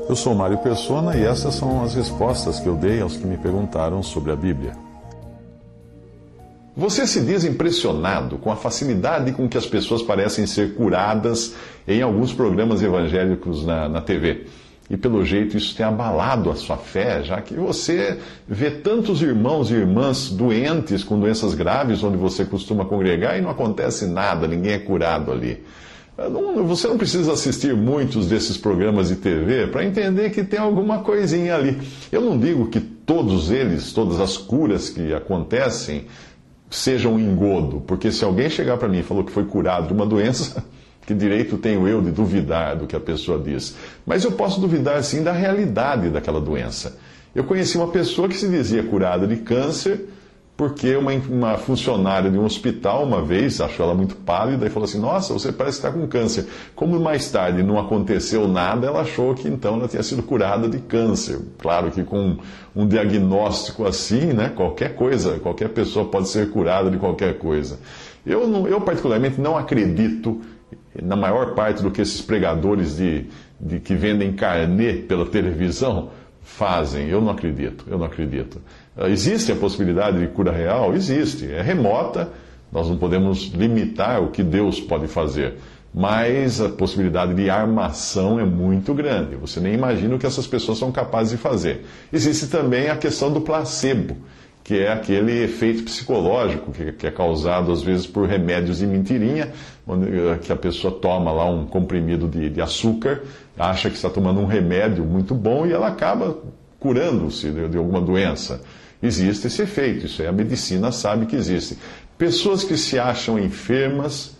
Eu sou Mário Persona e essas são as respostas que eu dei aos que me perguntaram sobre a Bíblia. Você se diz impressionado com a facilidade com que as pessoas parecem ser curadas em alguns programas evangélicos na TV. E pelo jeito isso tem abalado a sua fé, já que você vê tantos irmãos e irmãs doentes com doenças graves onde você costuma congregar e não acontece nada, ninguém é curado ali. Você não precisa assistir muitos desses programas de TV para entender que tem alguma coisinha ali. Eu não digo que todos eles, todas as curas que acontecem, sejam um engodo, porque se alguém chegar para mim e falou que foi curado de uma doença, que direito tenho eu de duvidar do que a pessoa diz? Mas eu posso duvidar sim da realidade daquela doença. Eu conheci uma pessoa que se dizia curada de câncer, porque uma funcionária de um hospital, uma vez, achou ela muito pálida e falou assim: nossa, você parece estar com câncer. Como mais tarde não aconteceu nada, ela achou que então ela tinha sido curada de câncer. Claro que com um diagnóstico assim, né, qualquer coisa, qualquer pessoa pode ser curada de qualquer coisa. Eu particularmente não acredito, na maior parte do que esses pregadores que vendem carnê pela televisão fazem. Eu não acredito. Existe a possibilidade de cura real? Existe. É remota, nós não podemos limitar o que Deus pode fazer. Mas a possibilidade de armação é muito grande. Você nem imagina o que essas pessoas são capazes de fazer. Existe também a questão do placebo, que é aquele efeito psicológico que é causado às vezes por remédios de mentirinha, que a pessoa toma lá um comprimido de açúcar, acha que está tomando um remédio muito bom e ela acaba curando-se de alguma doença. Existe esse efeito, isso aí a medicina sabe que existe. Pessoas que se acham enfermas,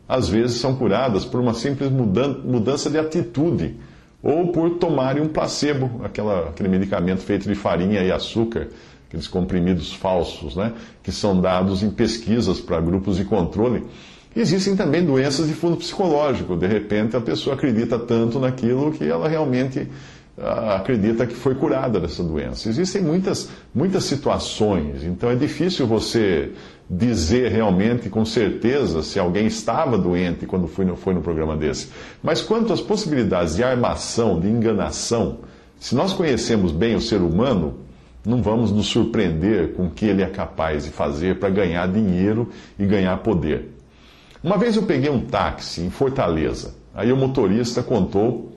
às vezes são curadas por uma simples mudança de atitude, ou por tomarem um placebo, aquele medicamento feito de farinha e açúcar, aqueles comprimidos falsos, né, que são dados em pesquisas para grupos de controle. Existem também doenças de fundo psicológico. De repente, a pessoa acredita tanto naquilo que ela realmente acredita que foi curada dessa doença. Existem muitas situações, então é difícil você dizer realmente com certeza se alguém estava doente quando foi no programa desse. Mas quanto às possibilidades de armação, de enganação, se nós conhecemos bem o ser humano, não vamos nos surpreender com o que ele é capaz de fazer para ganhar dinheiro e ganhar poder. Uma vez eu peguei um táxi em Fortaleza. Aí o motorista contou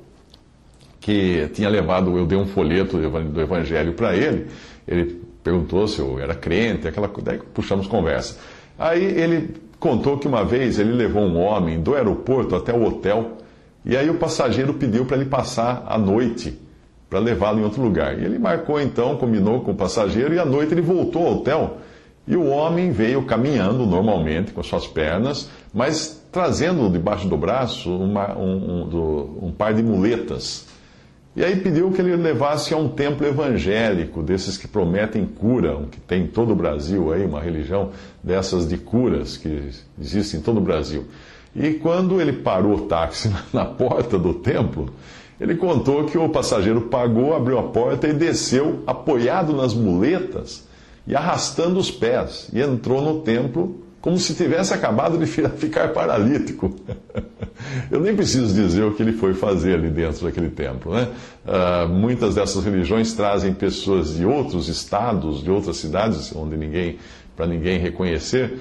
que tinha levado, eu dei um folheto do Evangelho para ele. Ele perguntou se eu era crente, daí puxamos conversa. Aí ele contou que uma vez ele levou um homem do aeroporto até o hotel, e aí o passageiro pediu para ele passar a noite, para levá-lo em outro lugar. E ele marcou então, combinou com o passageiro, e à noite ele voltou ao hotel. E o homem veio caminhando normalmente, com as suas pernas, mas trazendo debaixo do braço um par de muletas. E aí pediu que ele levasse a um templo evangélico, desses que prometem cura, que tem em todo o Brasil, aí, uma religião dessas de curas que existe em todo o Brasil. E quando ele parou o táxi na porta do templo, ele contou que o passageiro pagou, abriu a porta e desceu, apoiado nas muletas e arrastando os pés, e entrou no templo como se tivesse acabado de ficar paralítico. Eu nem preciso dizer o que ele foi fazer ali dentro daquele templo, né? Muitas dessas religiões trazem pessoas de outros estados, de outras cidades, para ninguém reconhecer,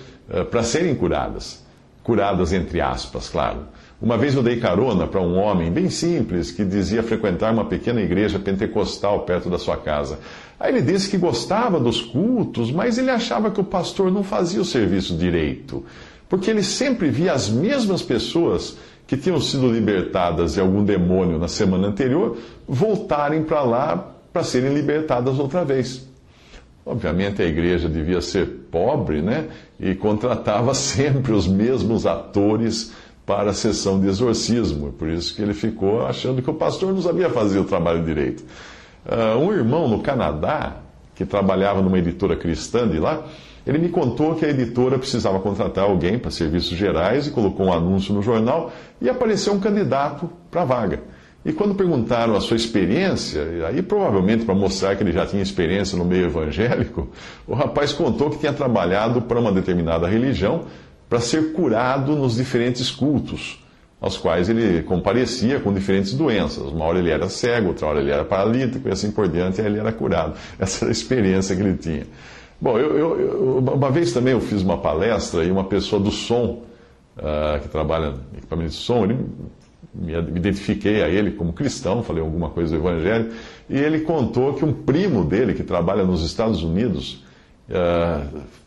para serem curadas. Curadas entre aspas, claro. Uma vez eu dei carona para um homem bem simples que dizia frequentar uma pequena igreja pentecostal perto da sua casa. Aí ele disse que gostava dos cultos, mas ele achava que o pastor não fazia o serviço direito, porque ele sempre via as mesmas pessoas que tinham sido libertadas de algum demônio na semana anterior voltarem para lá para serem libertadas outra vez. Obviamente a igreja devia ser pobre, né? E contratava sempre os mesmos atores para a sessão de exorcismo. Por isso que ele ficou achando que o pastor não sabia fazer o trabalho direito. Um irmão no Canadá, que trabalhava numa editora cristã de lá, ele me contou que a editora precisava contratar alguém para serviços gerais e colocou um anúncio no jornal e apareceu um candidato para a vaga. E quando perguntaram a sua experiência, aí provavelmente para mostrar que ele já tinha experiência no meio evangélico, o rapaz contou que tinha trabalhado para uma determinada religião para ser curado nos diferentes cultos. aos quais ele comparecia com diferentes doenças. Uma hora ele era cego, outra hora ele era paralítico e assim por diante, e aí ele era curado. Essa era a experiência que ele tinha. Bom, uma vez também eu fiz uma palestra e uma pessoa do som, que trabalha em equipamento de som, me identifiquei a ele como cristão, falei alguma coisa do Evangelho, e ele contou que um primo dele, que trabalha nos Estados Unidos,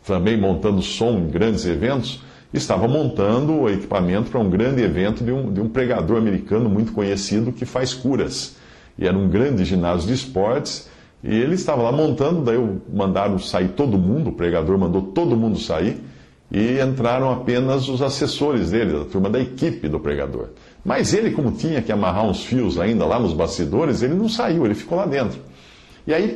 também montando som em grandes eventos, estava montando o equipamento para um grande evento de um pregador americano muito conhecido que faz curas. E era um grande ginásio de esportes, e ele estava lá montando, daí mandaram sair todo mundo, o pregador mandou todo mundo sair, e entraram apenas os assessores dele, a turma da equipe do pregador. Mas ele, como tinha que amarrar uns fios ainda lá nos bastidores, ele não saiu, ele ficou lá dentro. E aí,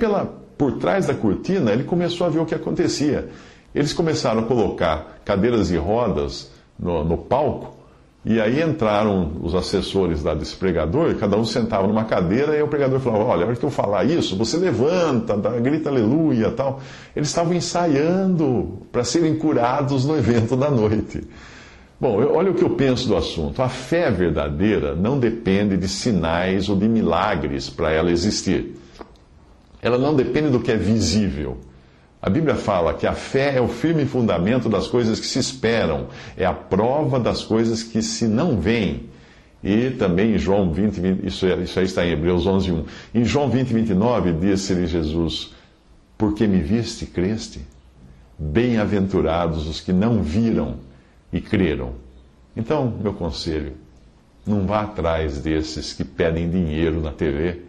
por trás da cortina, ele começou a ver o que acontecia. Eles começaram a colocar cadeiras e rodas no palco, e aí entraram os assessores lá desse pregador, cada um sentava numa cadeira, e o pregador falava: olha, a hora que eu falar isso, você levanta, grita aleluia e tal. Eles estavam ensaiando para serem curados no evento da noite. Bom, olha o que eu penso do assunto. A fé verdadeira não depende de sinais ou de milagres para ela existir. Ela não depende do que é visível. A Bíblia fala que a fé é o firme fundamento das coisas que se esperam, é a prova das coisas que se não veem. E também em João 20, isso aí está em Hebreus 11:1. Em João 20:29, disse-lhe Jesus: porque me viste e creste? Bem-aventurados os que não viram e creram. Então, meu conselho, não vá atrás desses que pedem dinheiro na TV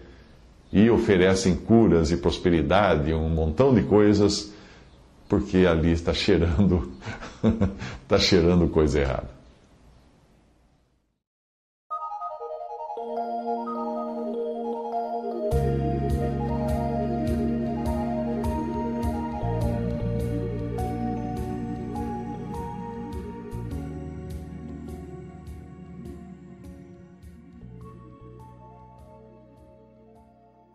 e oferecem curas e prosperidade, um montão de coisas, porque ali está cheirando, está cheirando coisa errada.